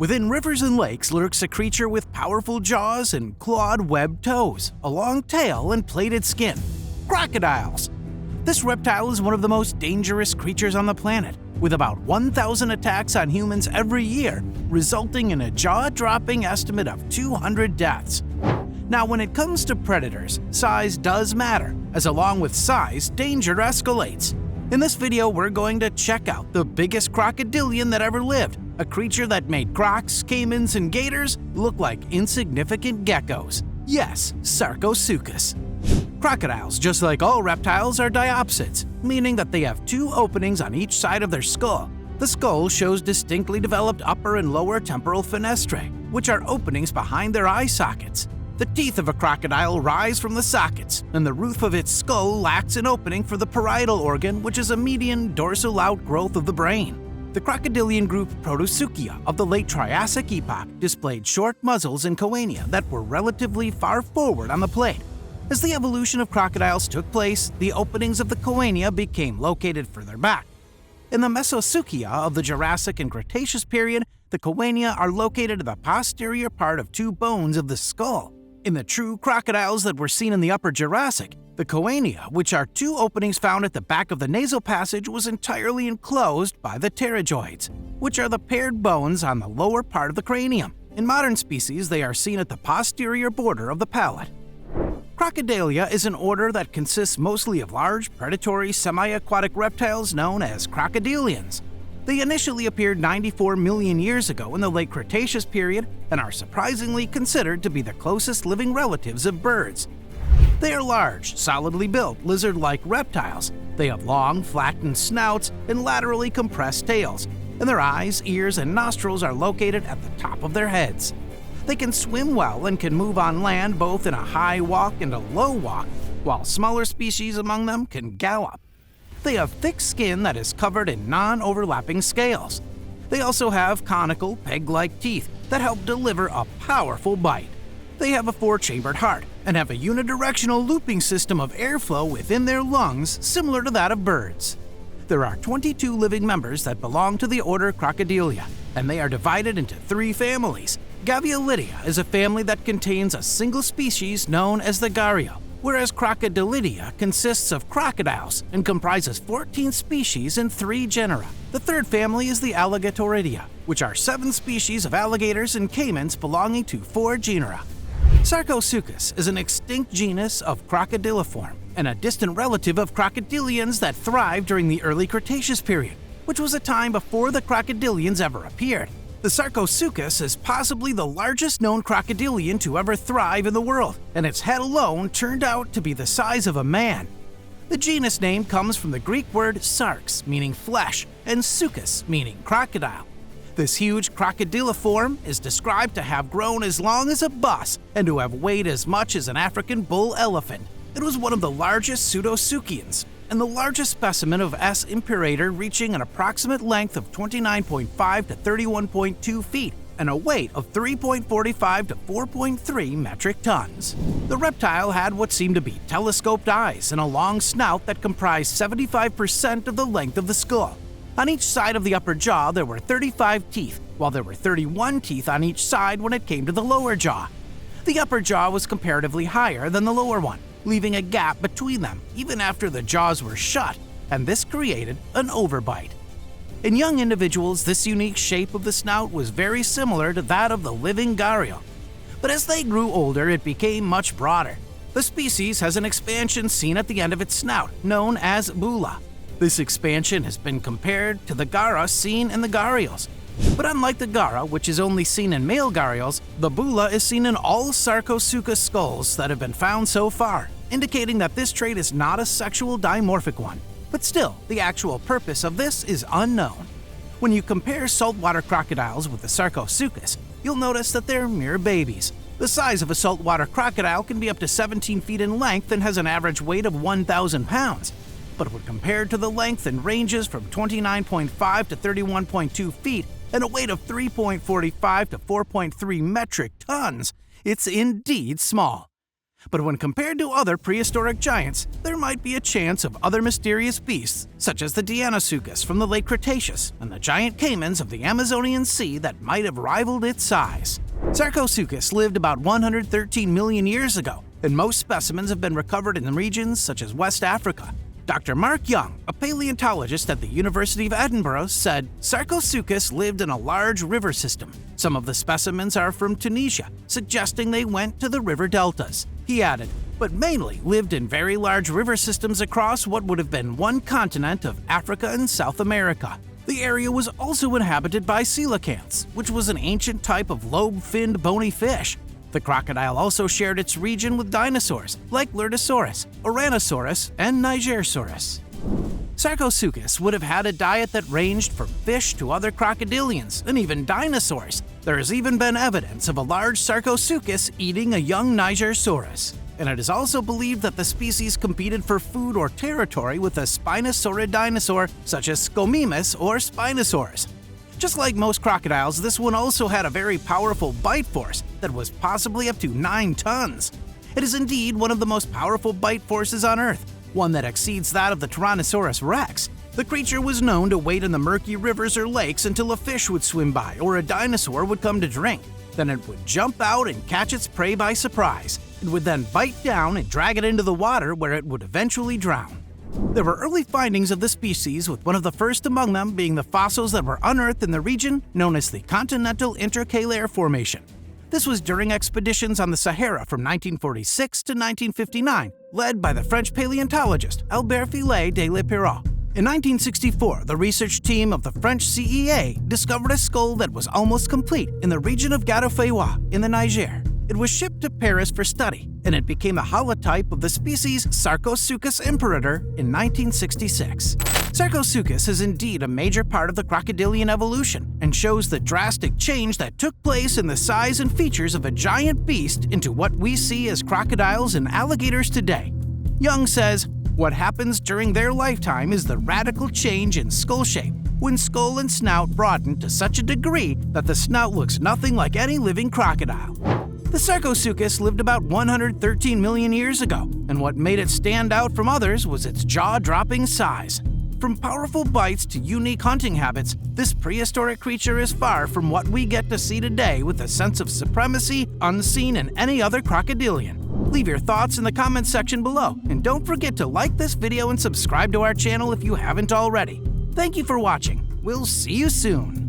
Within rivers and lakes lurks a creature with powerful jaws and clawed webbed toes, a long tail, and plated skin. Crocodiles! This reptile is one of the most dangerous creatures on the planet, with about 1,000 attacks on humans every year, resulting in a jaw-dropping estimate of 200 deaths. Now, when it comes to predators, size does matter, as along with size, danger escalates. In this video, we're going to check out the biggest crocodilian that ever lived, a creature that made crocs, caimans, and gators look like insignificant geckos. Yes, sarcosuchus. Crocodiles, just like all reptiles, are diopsids, meaning that they have two openings on each side of their skull. The skull shows distinctly developed upper and lower temporal fenestrae, which are openings behind their eye sockets. The teeth of a crocodile rise from the sockets, and the roof of its skull lacks an opening for the parietal organ, which is a median dorsal outgrowth of the brain. The crocodilian group Protosuchia of the late Triassic epoch displayed short muzzles and choana that were relatively far forward on the plate. As the evolution of crocodiles took place, the openings of the choana became located further back. In the Mesosuchia of the Jurassic and Cretaceous period, the choana are located in the posterior part of two bones of the skull. In the true crocodiles that were seen in the Upper Jurassic, the choana, which are two openings found at the back of the nasal passage, was entirely enclosed by the pterygoids, which are the paired bones on the lower part of the cranium. In modern species, they are seen at the posterior border of the palate. Crocodilia is an order that consists mostly of large, predatory, semi-aquatic reptiles known as crocodilians. They initially appeared 94 million years ago in the late Cretaceous period and are surprisingly considered to be the closest living relatives of birds. They are large, solidly built, lizard-like reptiles. They have long, flattened snouts and laterally compressed tails, and their eyes, ears, and nostrils are located at the top of their heads. They can swim well and can move on land both in a high walk and a low walk, while smaller species among them can gallop. They have thick skin that is covered in non-overlapping scales. They also have conical, peg-like teeth that help deliver a powerful bite. They have a four-chambered heart and have a unidirectional looping system of airflow within their lungs similar to that of birds. There are 22 living members that belong to the order Crocodilia, and they are divided into three families. Gavialidia is a family that contains a single species known as the gharial, whereas Crocodilidia consists of crocodiles and comprises 14 species and 3 genera. The third family is the Alligatoridia, which are 7 species of alligators and caimans belonging to 4 genera. Sarcosuchus is an extinct genus of Crocodiliform and a distant relative of crocodilians that thrived during the early Cretaceous period, which was a time before the crocodilians ever appeared. The Sarcosuchus is possibly the largest known crocodilian to ever thrive in the world, and its head alone turned out to be the size of a man. The genus name comes from the Greek word sarx, meaning flesh, and suchus, meaning crocodile. This huge crocodiliform is described to have grown as long as a bus and to have weighed as much as an African bull elephant. It was one of the largest pseudosuchians, and the largest specimen of S. imperator, reaching an approximate length of 29.5 to 31.2 feet and a weight of 3.45 to 4.3 metric tons. The reptile had what seemed to be telescoped eyes and a long snout that comprised 75% of the length of the skull. On each side of the upper jaw, there were 35 teeth, while there were 31 teeth on each side when it came to the lower jaw. The upper jaw was comparatively higher than the lower one, leaving a gap between them even after the jaws were shut, and this created an overbite. In young individuals, this unique shape of the snout was very similar to that of the living gharial. But as they grew older, it became much broader. The species has an expansion seen at the end of its snout, known as bulla. This expansion has been compared to the gara seen in the gharials. But unlike the gara, which is only seen in male gharials, the bulla is seen in all Sarcosuchus skulls that have been found so far, indicating that this trait is not a sexual dimorphic one. But still, the actual purpose of this is unknown. When you compare saltwater crocodiles with the Sarcosuchus, you'll notice that they're mere babies. The size of a saltwater crocodile can be up to 17 feet in length and has an average weight of 1,000 pounds. But when compared to the length and ranges from 29.5 to 31.2 feet and a weight of 3.45 to 4.3 metric tons, it's indeed small. But when compared to other prehistoric giants, there might be a chance of other mysterious beasts, such as the Deinosuchus from the late Cretaceous and the giant caimans of the Amazonian Sea that might have rivaled its size. Sarcosuchus lived about 113 million years ago, and most specimens have been recovered in regions such as West Africa. Dr. Mark Young, a paleontologist at the University of Edinburgh, said Sarcosuchus lived in a large river system. Some of the specimens are from Tunisia, suggesting they went to the river deltas. He added, but mainly lived in very large river systems across what would have been one continent of Africa and South America. The area was also inhabited by coelacanths, which was an ancient type of lobe-finned bony fish. The crocodile also shared its region with dinosaurs like Lurdosaurus, Ouranosaurus, and Nigersaurus. Sarcosuchus would have had a diet that ranged from fish to other crocodilians and even dinosaurs. There has even been evidence of a large Sarcosuchus eating a young Nigersaurus. And it is also believed that the species competed for food or territory with a spinosaurid dinosaur such as Scomimus or Spinosaurus. Just like most crocodiles, this one also had a very powerful bite force that was possibly up to 9 tons. It is indeed one of the most powerful bite forces on Earth, one that exceeds that of the Tyrannosaurus rex. The creature was known to wait in the murky rivers or lakes until a fish would swim by or a dinosaur would come to drink. Then it would jump out and catch its prey by surprise. It would then bite down and drag it into the water where it would eventually drown. There were early findings of the species, with one of the first among them being the fossils that were unearthed in the region known as the Continental Intercalaire Formation. This was during expeditions on the Sahara from 1946 to 1959, led by the French paleontologist Albert Fillet de l'Epirot. In 1964, the research team of the French CEA discovered a skull that was almost complete in the region of Gadofewa in the Niger. It was shipped to Paris for study, and it became a holotype of the species Sarcosuchus imperator in 1966. Sarcosuchus is indeed a major part of the crocodilian evolution and shows the drastic change that took place in the size and features of a giant beast into what we see as crocodiles and alligators today. Young says, what happens during their lifetime is the radical change in skull shape, when skull and snout broaden to such a degree that the snout looks nothing like any living crocodile. The Sarcosuchus lived about 113 million years ago, and what made it stand out from others was its jaw-dropping size. From powerful bites to unique hunting habits, this prehistoric creature is far from what we get to see today with a sense of supremacy unseen in any other crocodilian. Leave your thoughts in the comments section below, and don't forget to like this video and subscribe to our channel if you haven't already. Thank you for watching. We'll see you soon.